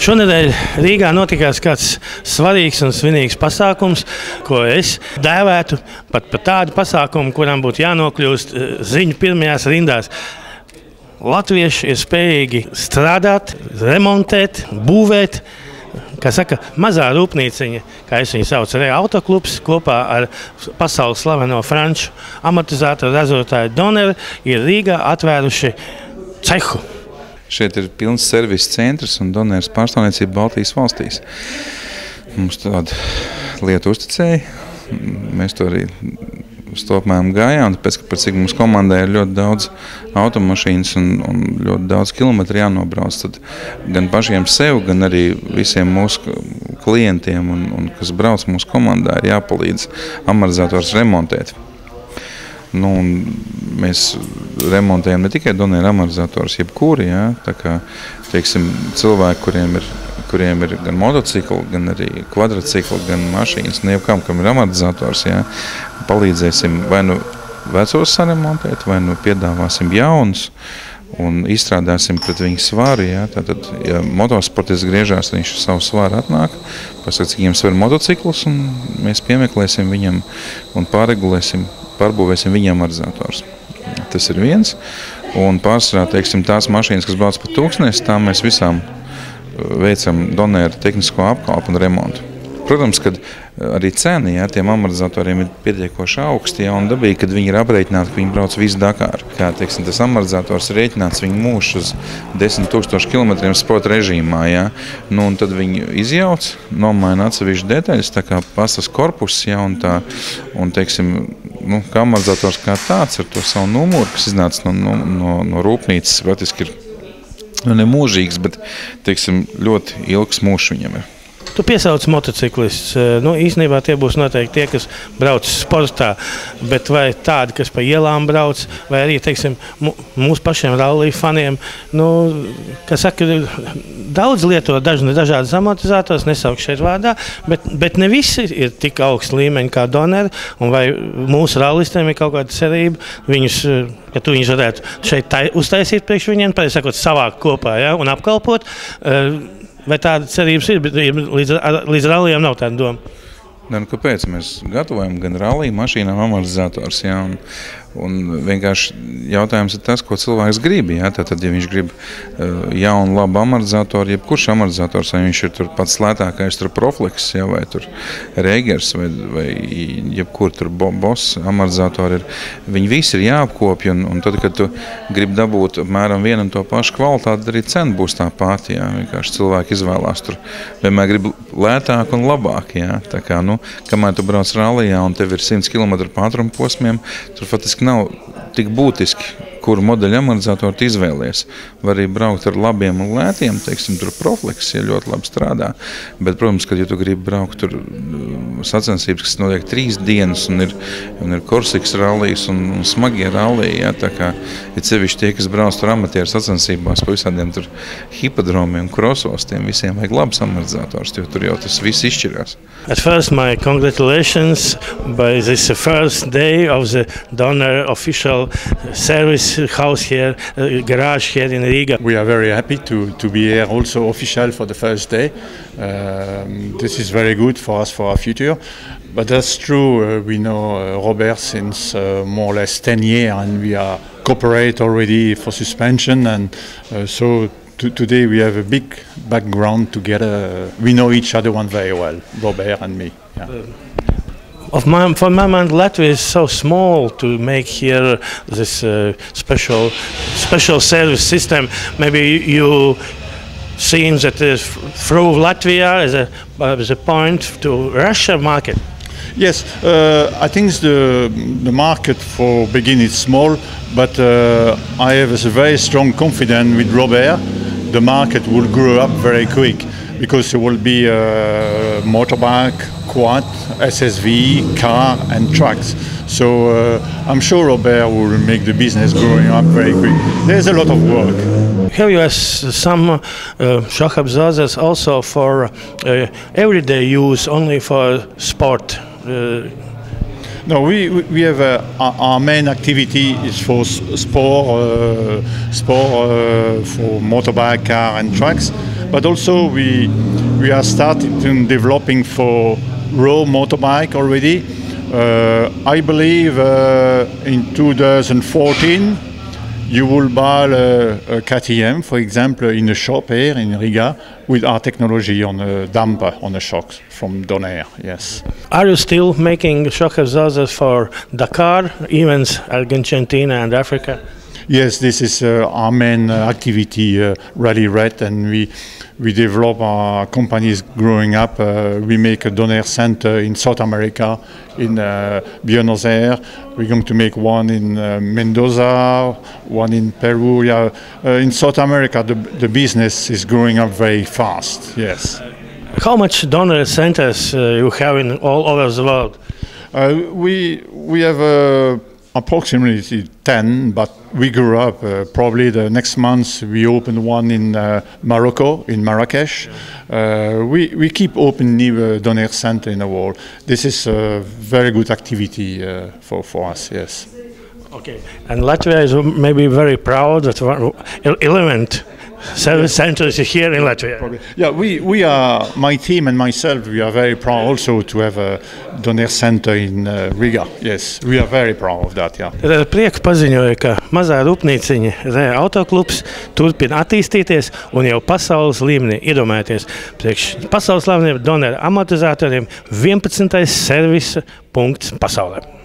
Šonedēļ Rīgā notikās kāds svarīgs un svinīgs pasākums, ko es dēvētu par tādu pasākumu, kuram būtu jānokļūst ziņu pirmajās rindās. Latvieši ir spējīgi strādāt, remontēt, būvēt. Kā saka, mazā rūpnīciņa, kā es viņu saucu, autoklubs kopā ar pasaules slaveno franču amortizātoru ražotāju Donneru ir Rīgā atvēruši cehu. Šeit ir pilns servisa centrs un Donneras pārstāvniecība Baltijas valstīs. Mums tāda lieta uzticēja. Mēs to arī stopmējām gājām, tāpēc, ka par cik mums komandē ir ļoti daudz automašīnas un ļoti daudz kilometru jānobrauc, tad gan pašiem sev, gan arī visiem mūsu klientiem, un kas brauc mūsu komandā, ir jāpalīdz amortizators remontēt. Mēs remontējam ne tikai Donnera amortizators, jebkuri, tā kā, teiksim, cilvēki, kuriem ir gan motocikli, gan arī kvadrocikli, gan mašīnas, jebkam, kam ir amortizators, palīdzēsim vai nu vecos saremontēt, vai nu piedāvāsim jaunus un izstrādāsim pret viņu svaru. Tātad, ja motosportists griežās, viņš ar savu svaru atnāk, pasaka, cik viņam svar motociklus, un mēs piemeklēsim viņam un pārbūvēsim viņam amortizators. Tas ir viens. Un pārsvarā, teiksim, tās mašīnas, kas brauc pa tūkstnesi, tām mēs visām veicam Donnera tehnisko apkalpu un remontu. Protams, kad arī cena tiem amortizatoriem ir pietiekoši augsti, un dabīgi, kad viņi ir aprēķināti, ka viņi brauc visu Dakaru. Kā, teiksim, tas amortizators ir rēķināts viņu mūžu uz 10 000 kilometriem sporta režīmā. Un tad viņi izjauc, nomaina atsevišķu detaļas, tā kā pastas korpus, un teiksim, kā amortizators kā tāds ar to savu numuru, kas iznāca no rūpnīcas, praktiski ir nemūžīgs, bet, teiksim, ļoti ilgs mūžs viņam ir. Tu piesauc motociklists. Īstenībā tie būs noteikti tie, kas brauc sportā, bet vai tādi, kas pa ielām brauc, vai arī, teiksim, mūsu pašiem rallija faniem, kas saka, daudz lieto dažādas amortizators, nesaukšu šeit vārdā, bet ne visi ir tik augsta līmeņa kā Donnera, un vai mūsu rallistiem ir kaut kāda cerība, ka tu viņus varētu šeit uztaisīt priekš viņiem, pareizi sakot, savākt kopā, un apkalpot. Vai tāda cerības ir, bet līdz rallijām nav tāda doma? Kāpēc? Mēs gatavojam gan rallija mašīnām amortizators, un vienkārši jautājums ir tas, ko cilvēks grib. Tātad, ja viņš grib jaunu, labu amortizatoru, jebkurš amortizators, vai viņš ir tur pats lētākais, tur Proflex, vai tur Reigers, vai jebkur tur Boss amortizatori, viņi visi ir jāapkopja, un tad, kad tu gribi dabūt apmēram vienu un to pašu kvalitāti, arī cena būs tā pati. Vienkārši cilvēki izvēlās tur, vienmēr grib lētāk un labāk. Tā kā, kamēr tu brauc rallijā un tev ir 100 km ātruma posmiem, tur faktiski nav tik būtiski, kuru modeļu amortizatoru tu izvēlies. Var arī braukt ar labiem un lētiem, teiksim, tur Proflex, ja ļoti labi strādā. Bet, protams, kad ja tu gribi braukt tur sacensības, kas notiek 3 dienas, un ir Korsikas rallijas un smagie ralliji, tā kā ir sevišķi tie, kas brauc tur amatieru sacensībās pa visādiem tur hipodromiem, krosos, tiem visiem vajag labs amortizators, jo tur jau tas viss izšķirās. At first, my congratulations by this first day of the Donnera official service house here, garage here in Riga. We are very happy to be here also official for the first day. This is very good for us for our future. But that's true, we know Robert since more or less 10 years, and we are cooperate already for suspension, and so today we have a big background together. We know each other one very well, Robert and me. For my mind, Latvia is so small to make here this special service system. Maybe you seen that through Latvia as a point to Russia market. Yes, I think the market for beginning is small, but I have a very strong confidence with Robert. The market will grow up very quick because there will be motorbike, quad, SSV, car and trucks. So I'm sure Robert will make the business growing up very quick. There's a lot of work. Have you some shock absorbers also for everyday use, only for sport? No, we have our main activity is for sport, for motorbike, car and trucks. but also we are started in developing for raw motorbike already. I believe in 2014 you will buy a KTM, for example, in a shop here in Riga with our technology on a damper on the shocks from Doner. Yes. Are you still making shock absorbers for Dakar events, Argentina and Africa? Yes, this is our main activity, Rally Red, and we develop our companies growing up. We make a Doner center in South America, in Buenos Aires. We're going to make one in Mendoza, one in Peru. Yeah, in South America, the business is growing up very fast. Yes. How much Doner centers you have in all over the world? We have approximately 10, but we grew up. Probably the next month we open one in Morocco, in Marrakesh. We keep opening new Doner center in the world. This is a very good activity for us, yes. Okay, and Latvia is maybe very proud that 11 service centers here in Latvia. Yeah, we are, my team and myself, we are very proud also to have a Doner center in Riga. Yes, we are very proud of that, yeah. Ar prieku paziņoju, ka mazā rūpnīciņa Rē autoklubs turpina attīstīties un jau pasaules līmenī iedomājieties priekš pasaules slaveniem Doner amortizatoriem 11. servisa punkts pasaulē.